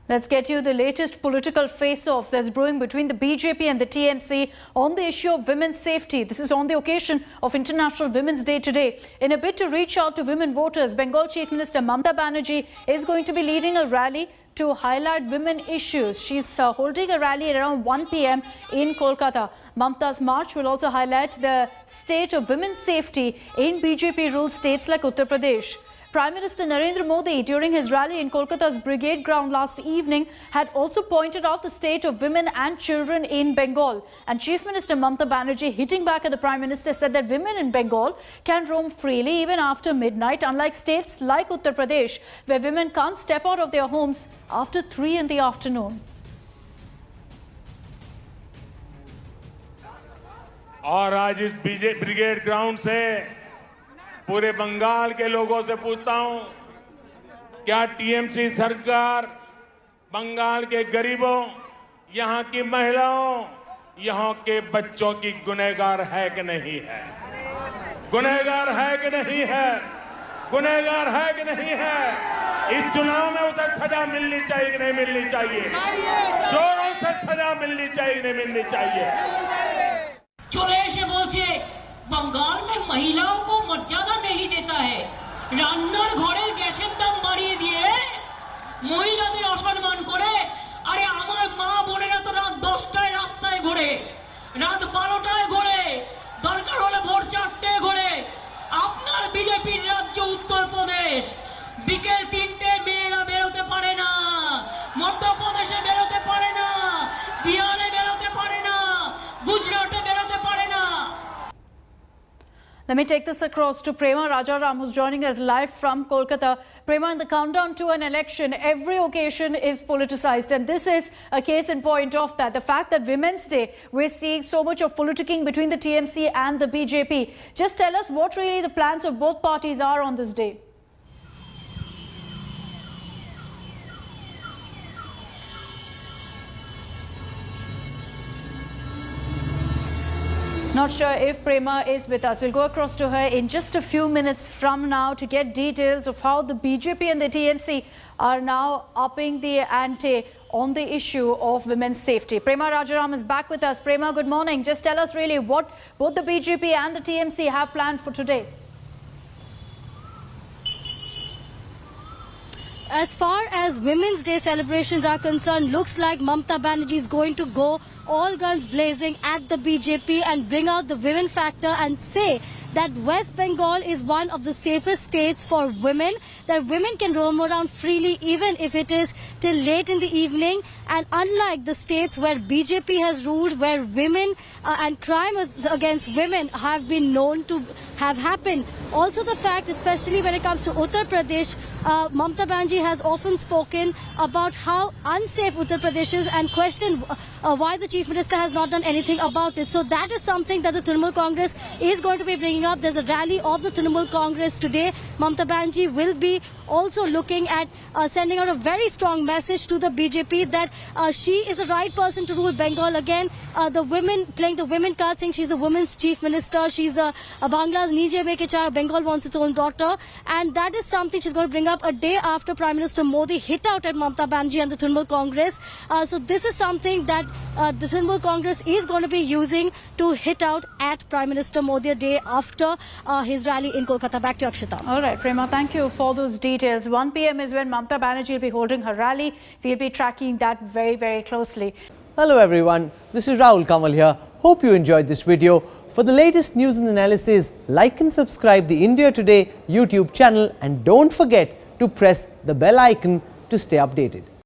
Let's get you the latest political face-off that's brewing between the BJP and the TMC on the issue of women's safety. This is on the occasion of International Women's Day today. In a bid to reach out to women voters, Bengal Chief Minister Mamata Banerjee is going to be leading a rally to highlight women issues. She's holding a rally at around 1 p.m. in Kolkata. Mamata's march will also highlight the state of women's safety in BJP-ruled states like Uttar Pradesh. Prime Minister Narendra Modi, during his rally in Kolkata's Brigade Ground last evening, had also pointed out the state of women and children in Bengal. And Chief Minister Mamata Banerjee, hitting back at the Prime Minister, said that women in Bengal can roam freely even after midnight, unlike states like Uttar Pradesh, where women can't step out of their homes after 3 in the afternoon. और आज इस brigade ground से पूरे बंगाल के लोगों से पूछता हूं, क्या टीएमसी सरकार बंगाल के गरीबों, यहां की महिलाओं, यहां के बच्चों की गुनहगार है कि नहीं है? गुनहगार है कि नहीं है? गुनहगार है कि नहीं है? इस चुनाव में उसे सजा मिलनी चाहिए कि नहीं मिलनी चाहिए? चोरों से सजा मिलनी चाहिए कि नहीं मिलनी चाहिए? चले এসে বলছে बंगाल में महिलाओं को मर्यादा नहीं देता है, রান্নার ঘরে গ্যাসের দাম বাড়িয়ে দিয়ে মহিলাদের অসম্মান করে। আরে আমার মা বোনেরা তো রাত 10টায় রাস্তায় ঘোরে, রাত 12টায় ঘোরে, দরকার হলে ভোর 4টায় ঘোরে। আপনার বিজেপির রাজ্য উত্তরপ্রদেশ, বিকেল 3টে মেয়েরা বেরোতে পারে না, মধ্যপ্রদেশে বেরোতে পারে না, বিহারে বেরোতে পারে না, গুজরাটে বেরোতে পারে না। Let me take this across to Prema Rajaram, who's joining us live from Kolkata. Prema, in the countdown to an election, every occasion is politicized, and this is a case in point of that. The fact that Women's Day, we're seeing so much of politicking between the TMC and the BJP. Just tell us what really the plans of both parties are on this day. Not sure if Prema is with us. We'll go across to her in just a few minutes from now to get details of how the BJP and the TMC are now upping the ante on the issue of women's safety. Prema Rajaram is back with us. Prema, good morning. Just tell us really what both the BJP and the TMC have planned for today. As far as Women's Day celebrations are concerned, looks like Mamata Banerjee is going to go all guns blazing at the BJP and bring out the women factor and say that West Bengal is one of the safest states for women, that women can roam around freely even if it is till late in the evening. And unlike the states where BJP has ruled, where women and crime against women have been known to have happened. Also the fact, especially when it comes to Uttar Pradesh, Mamata Banerjee has often spoken about how unsafe Uttar Pradesh is and questioned why the Chief Minister has not done anything about it. So that is something that the Trinamool Congress is going to be bringing up. There's a rally of the Trinamool Congress today. Mamata Banerjee will be also looking at sending out a very strong message to the BJP that she is the right person to rule Bengal again. The women playing the women card, saying she's a women's chief minister. She's a Bangla's Nije Meke Chai. Bengal wants its own daughter. And that is something she's going to bring up a day after Prime Minister Modi hit out at Mamata Banerjee and the Trinamool Congress. So this is something that the Trinamool Congress is going to be using to hit out at Prime Minister Modi a day after his rally in Kolkata. Back to Akshita. All right, Prema, thank you for those details. 1 p.m. is when Mamata Banerjee will be holding her rally. We'll be tracking that very, very closely. Hello everyone, this is Rahul Kamal here. Hope you enjoyed this video. For the latest news and analysis, like and subscribe the India Today YouTube channel and don't forget to press the bell icon to stay updated.